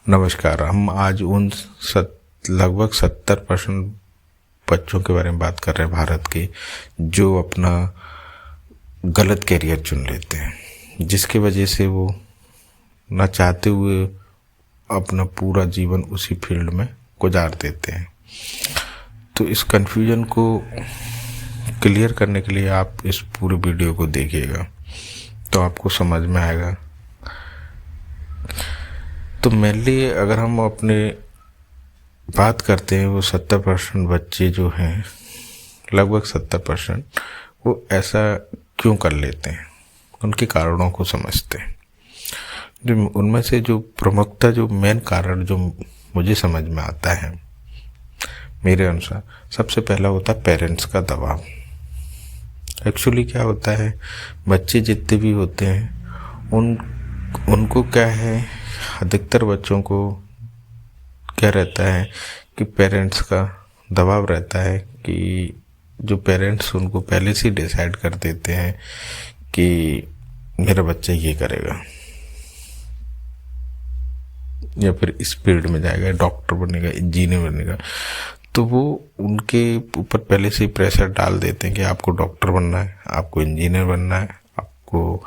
नमस्कार। हम आज उन लगभग 70% बच्चों के बारे में बात कर रहे हैं भारत के, जो अपना गलत करियर चुन लेते हैं, जिसकी वजह से वो ना चाहते हुए अपना पूरा जीवन उसी फील्ड में गुजार देते हैं। तो इस कन्फ्यूजन को क्लियर करने के लिए आप इस पूरे वीडियो को देखिएगा तो आपको समझ में आएगा। तो मेनली अगर हम अपने बात करते हैं, वो 70% बच्चे जो हैं, लगभग 70%, वो ऐसा क्यों कर लेते हैं, उनके कारणों को समझते हैं। जो उनमें से जो प्रमुखता, जो मेन कारण जो मुझे समझ में आता है, मेरे अनुसार सबसे पहला होता है पेरेंट्स का दबाव। एक्चुअली क्या होता है, बच्चे जितने भी होते हैं उनको क्या है, अधिकतर बच्चों को क्या रहता है कि पेरेंट्स का दबाव रहता है, कि जो पेरेंट्स उनको पहले से डिसाइड कर देते हैं कि मेरा बच्चा ये करेगा या फिर इस फील्ड में जाएगा, डॉक्टर बनेगा, इंजीनियर बनेगा। तो वो उनके ऊपर पहले से ही प्रेशर डाल देते हैं कि आपको डॉक्टर बनना है, आपको इंजीनियर बनना है, आपको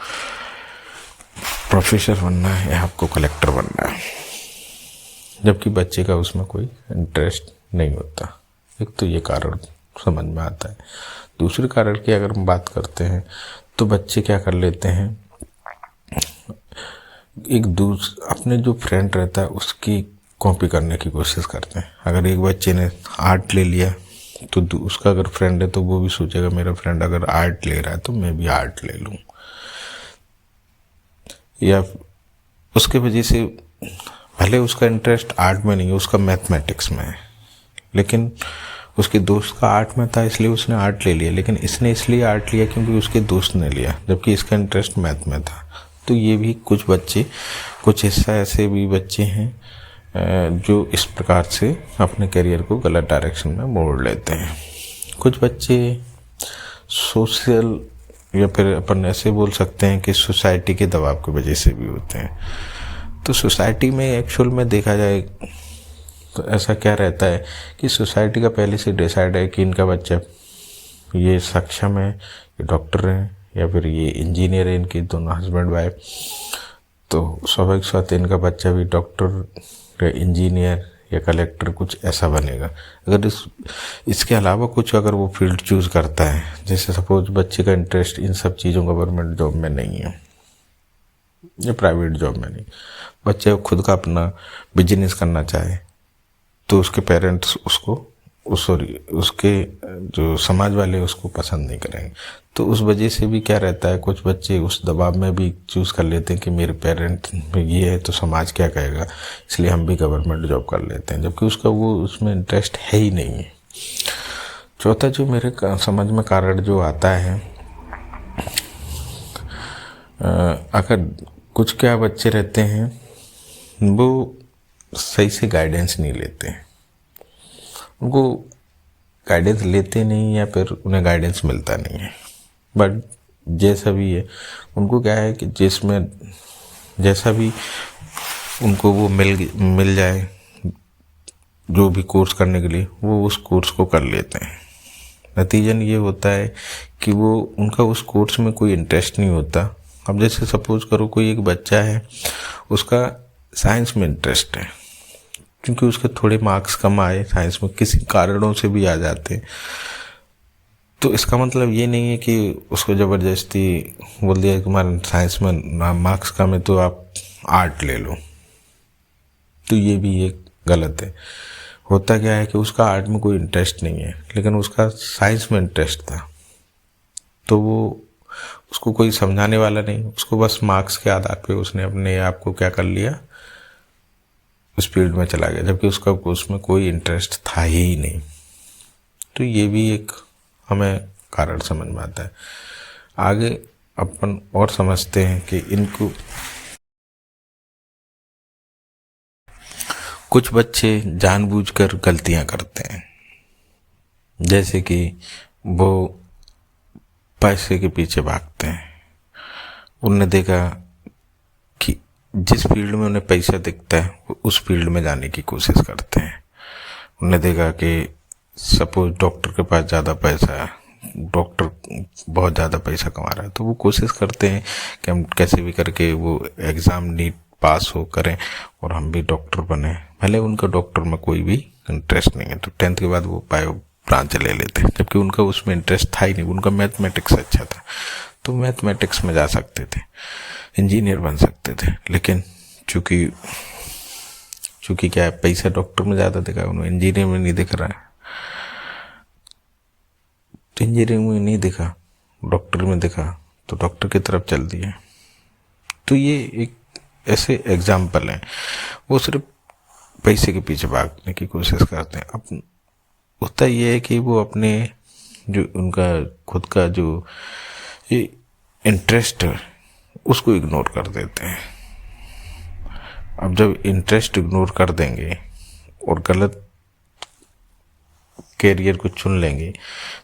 प्रोफेसर बनना है या आपको कलेक्टर बनना है, जबकि बच्चे का उसमें कोई इंटरेस्ट नहीं होता। एक तो ये कारण समझ में आता है। दूसरे कारण की अगर हम बात करते हैं तो बच्चे क्या कर लेते हैं, अपने जो फ्रेंड रहता है उसकी कॉपी करने की कोशिश करते हैं। अगर एक बच्चे ने आर्ट ले लिया तो उसका अगर फ्रेंड है तो वो भी सोचेगा मेरा फ्रेंड अगर आर्ट ले रहा है तो मैं भी आर्ट ले लूँ, या उसके वजह से भले उसका इंटरेस्ट आर्ट में नहीं है, उसका मैथमेटिक्स में है, लेकिन उसके दोस्त का आर्ट में था इसलिए उसने आर्ट ले लिया, लेकिन इसने इसलिए आर्ट लिया क्योंकि उसके दोस्त ने लिया, जबकि इसका इंटरेस्ट मैथ में था। तो ये भी कुछ हिस्सा ऐसे भी बच्चे हैं जो इस प्रकार से अपने करियर को गलत डायरेक्शन में मोड़ लेते हैं। कुछ बच्चे सोशल, या फिर अपन ऐसे बोल सकते हैं कि सोसाइटी के दबाव की वजह से भी होते हैं। तो सोसाइटी में एक्चुअल में देखा जाए तो ऐसा क्या रहता है कि सोसाइटी का पहले से डिसाइड है कि इनका बच्चा ये सक्षम है, ये डॉक्टर है या फिर ये इंजीनियर है, इनके दोनों हस्बैंड वाइफ, तो स्वाभाविक बात है इनका बच्चा भी डॉक्टर या इंजीनियर या कलेक्टर कुछ ऐसा बनेगा। अगर इसके अलावा कुछ अगर वो फील्ड चूज़ करता है, जैसे सपोज बच्चे का इंटरेस्ट इन सब चीज़ों गवर्नमेंट जॉब में नहीं है या प्राइवेट जॉब में नहीं, बच्चे खुद का अपना बिजनेस करना चाहे, तो उसके पेरेंट्स उसके जो समाज वाले उसको पसंद नहीं करेंगे। तो उस वजह से भी क्या रहता है, कुछ बच्चे उस दबाव में भी चूज़ कर लेते हैं कि मेरे पेरेंट ये है तो समाज क्या कहेगा, इसलिए हम भी गवर्नमेंट जॉब कर लेते हैं, जबकि उसमें इंटरेस्ट है ही नहीं है। चौथा जो मेरे समझ में कारण जो आता है, अगर कुछ क्या बच्चे रहते हैं वो सही से गाइडेंस नहीं लेते हैं, उनको गाइडेंस लेते नहीं या फिर उन्हें गाइडेंस मिलता नहीं है। बट जैसा भी है, उनको क्या है कि जिसमें जैसा भी उनको वो मिल जाए जो भी कोर्स करने के लिए, वो उस कोर्स को कर लेते हैं। नतीजन ये होता है कि उनका उस कोर्स में कोई इंटरेस्ट नहीं होता। अब जैसे सपोज करो कोई एक बच्चा है, उसका साइंस में इंटरेस्ट है, क्योंकि उसके थोड़े मार्क्स कम आए साइंस में, किसी कारणों से भी आ जाते हैं, तो इसका मतलब ये नहीं है कि उसको ज़बरदस्ती बोल दिया कि तुम्हारे साइंस में मार्क्स कम है तो आप आर्ट ले लो। तो ये भी एक गलत है। होता क्या है कि उसका आर्ट में कोई इंटरेस्ट नहीं है, लेकिन उसका साइंस में इंटरेस्ट था, तो उसको कोई समझाने वाला नहीं, उसको बस मार्क्स के आधार पे उसने अपने आप को क्या कर लिया, उस फील्ड में चला गया, जबकि उसमें कोई इंटरेस्ट था ही नहीं। तो ये भी एक हमें कारण समझ में आता है। आगे अपन और समझते हैं कि इनको कुछ बच्चे जानबूझकर गलतियां करते हैं, जैसे कि वो पैसे के पीछे भागते हैं। उनने देखा कि जिस फील्ड में उन्हें पैसा दिखता है वो उस फील्ड में जाने की कोशिश करते हैं। उन्हें देखा कि सपोज डॉक्टर के पास ज़्यादा पैसा है, डॉक्टर बहुत ज़्यादा पैसा कमा रहा है, तो वो कोशिश करते हैं कि हम कैसे भी करके वो एग्ज़ाम नीट पास हो करें और हम भी डॉक्टर बने। भले उनका डॉक्टर में कोई भी इंटरेस्ट नहीं है, तो 10th के बाद वो बायो ब्रांच ले लेते हैं, जबकि उनका उसमें इंटरेस्ट था ही नहीं। उनका मैथमेटिक्स अच्छा था, तो मैथमेटिक्स में जा सकते थे, इंजीनियर बन सकते थे। लेकिन चूँकि क्या है, पैसा डॉक्टर में ज़्यादा दिखा है, उन्हें इंजीनियर में नहीं दिख रहा है, तो इंजीनियरिंग में नहीं दिखा, डॉक्टर में दिखा, तो डॉक्टर की तरफ चल दिए। तो ये एक ऐसे एग्जाम्पल हैं, वो सिर्फ पैसे के पीछे भागने की कोशिश करते हैं। अब होता ये है कि वो अपने जो उनका खुद का जो ये इंटरेस्ट है उसको इग्नोर कर देते हैं। अब जब इंटरेस्ट इग्नोर कर देंगे और गलत कैरियर को चुन लेंगे,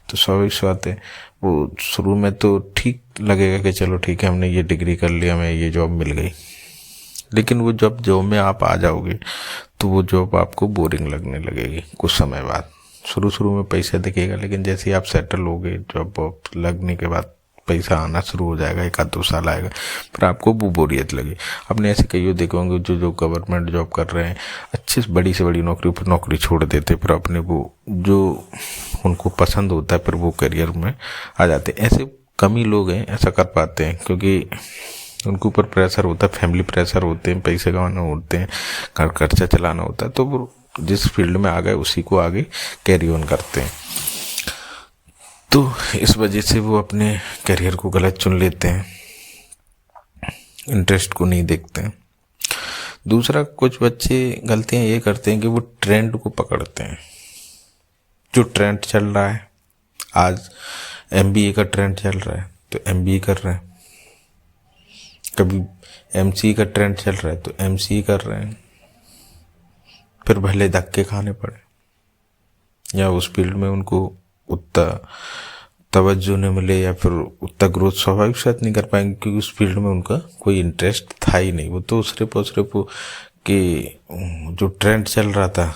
तो स्वाभाविक सी बात है वो शुरू में तो ठीक लगेगा कि चलो ठीक है, हमने ये डिग्री कर लिया, हमें ये जॉब मिल गई। लेकिन वो जब जॉब में आप आ जाओगे तो वो जॉब आपको बोरिंग लगने लगेगी कुछ समय बाद। शुरू में पैसा दिखेगा, लेकिन जैसे ही आप सेटल होगे, जॉब लगने के बाद पैसा आना शुरू हो जाएगा, 1-2 साल आएगा, फिर आपको वो बोरियत लगे। आपने ऐसे कई देखे होंगे जो गवर्नमेंट जॉब कर रहे हैं, अच्छी से बड़ी नौकरी, फिर नौकरी छोड़ देते, फिर अपने वो जो उनको पसंद होता है फिर वो करियर में आ जाते। ऐसे कम ही लोग हैं ऐसा कर पाते हैं, क्योंकि उनके ऊपर प्रेशर होता है, फैमिली प्रेशर होते हैं, पैसे कमाना होते हैं, घर खर्चा चलाना होता है, तो वो जिस फील्ड में आ गए उसी को आगे कैरी ऑन करते हैं। तो इस वजह से वो अपने करियर को गलत चुन लेते हैं, इंटरेस्ट को नहीं देखते हैं। दूसरा, कुछ बच्चे गलतियां ये करते हैं कि वो ट्रेंड को पकड़ते हैं। जो ट्रेंड चल रहा है, आज MBA का ट्रेंड चल रहा है तो MBA कर रहे हैं, कभी MCA का ट्रेंड चल रहा है तो MCA कर रहे हैं, फिर भले धक्के खाने पड़े या उस फील्ड में उनको उतना तवज्जो नहीं मिले या फिर उतना ग्रोथ स्वाभाविक साथ नहीं कर पाएंगे, क्योंकि उस फील्ड में उनका कोई इंटरेस्ट था ही नहीं। वो तो सिर्फ और सिर्फ कि जो ट्रेंड चल रहा था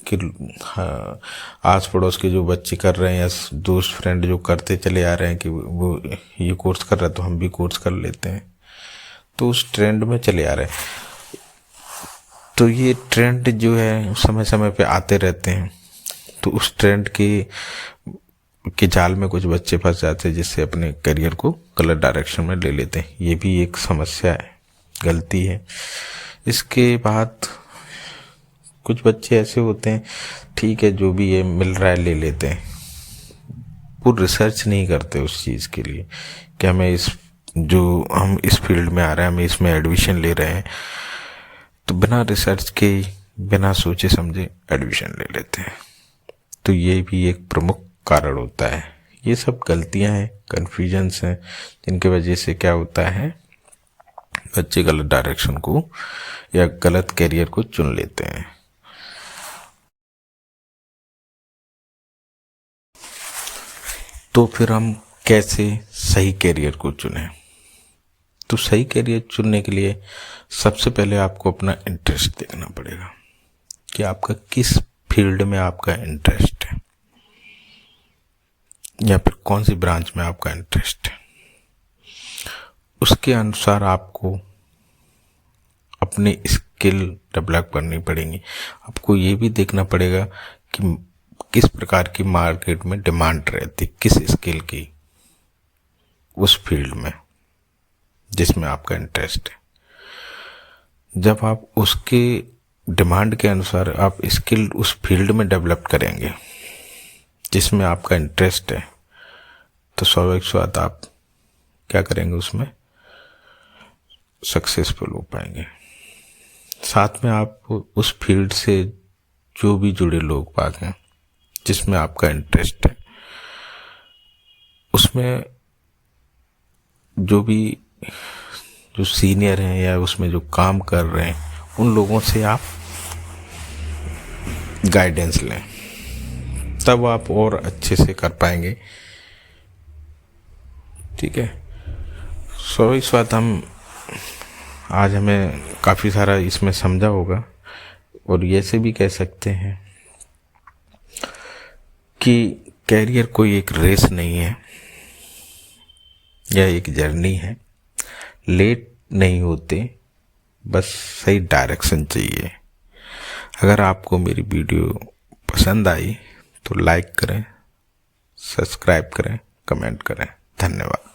कि हाँ, आस पड़ोस के जो बच्चे कर रहे हैं या दोस्त फ्रेंड जो करते चले आ रहे हैं कि वो ये कोर्स कर रहा है तो हम भी कोर्स कर लेते हैं, तो उस ट्रेंड में चले आ रहे हैं। तो ये ट्रेंड जो है समय समय पे आते रहते हैं, तो उस ट्रेंड के जाल में कुछ बच्चे फंस जाते हैं, जिससे अपने करियर को गलत डायरेक्शन में ले लेते हैं। ये भी एक समस्या है, गलती है। इसके बाद कुछ बच्चे ऐसे होते हैं, ठीक है जो भी ये मिल रहा है ले लेते हैं, वो रिसर्च नहीं करते उस चीज़ के लिए कि हमें हम इस फील्ड में आ रहे हैं, हम इसमें एडमिशन ले रहे हैं, तो बिना रिसर्च के, बिना सोचे समझे एडमिशन ले लेते हैं। तो ये भी एक प्रमुख कारण होता है। ये सब गलतियां हैं, कन्फ्यूजन्स हैं, जिनके वजह से क्या होता है, बच्चे गलत डायरेक्शन को या गलत कैरियर को चुन लेते हैं। तो फिर हम कैसे सही कैरियर को चुनें? तो सही कैरियर चुनने के लिए सबसे पहले आपको अपना इंटरेस्ट देखना पड़ेगा कि आपका किस फील्ड में आपका इंटरेस्ट है या फिर कौन सी ब्रांच में आपका इंटरेस्ट है। उसके अनुसार आपको अपनी स्किल डेवलप करनी पड़ेगी। आपको ये भी देखना पड़ेगा कि किस प्रकार की मार्केट में डिमांड रहती, किस स्किल की उस फील्ड में जिसमें आपका इंटरेस्ट है। जब आप उसके डिमांड के अनुसार आप स्किल उस फील्ड में डेवलप करेंगे जिसमें आपका इंटरेस्ट है, तो स्वाभाविक बात आप क्या करेंगे, उसमें सक्सेसफुल हो पाएंगे। साथ में आप उस फील्ड से जो भी जुड़े लोग पाएंगे जिसमें आपका इंटरेस्ट है, उसमें जो सीनियर हैं या उसमें जो काम कर रहे हैं, उन लोगों से आप गाइडेंस लें, तब आप और अच्छे से कर पाएंगे। ठीक है, स्वाभाविक बात, हम आज हमें काफ़ी सारा इसमें समझा होगा। और ये से भी कह सकते हैं कि कैरियर कोई एक रेस नहीं है, यह एक जर्नी है। लेट नहीं होते, बस सही डायरेक्शन चाहिए। अगर आपको मेरी वीडियो पसंद आई तो लाइक करें, सब्सक्राइब करें, कमेंट करें। धन्यवाद।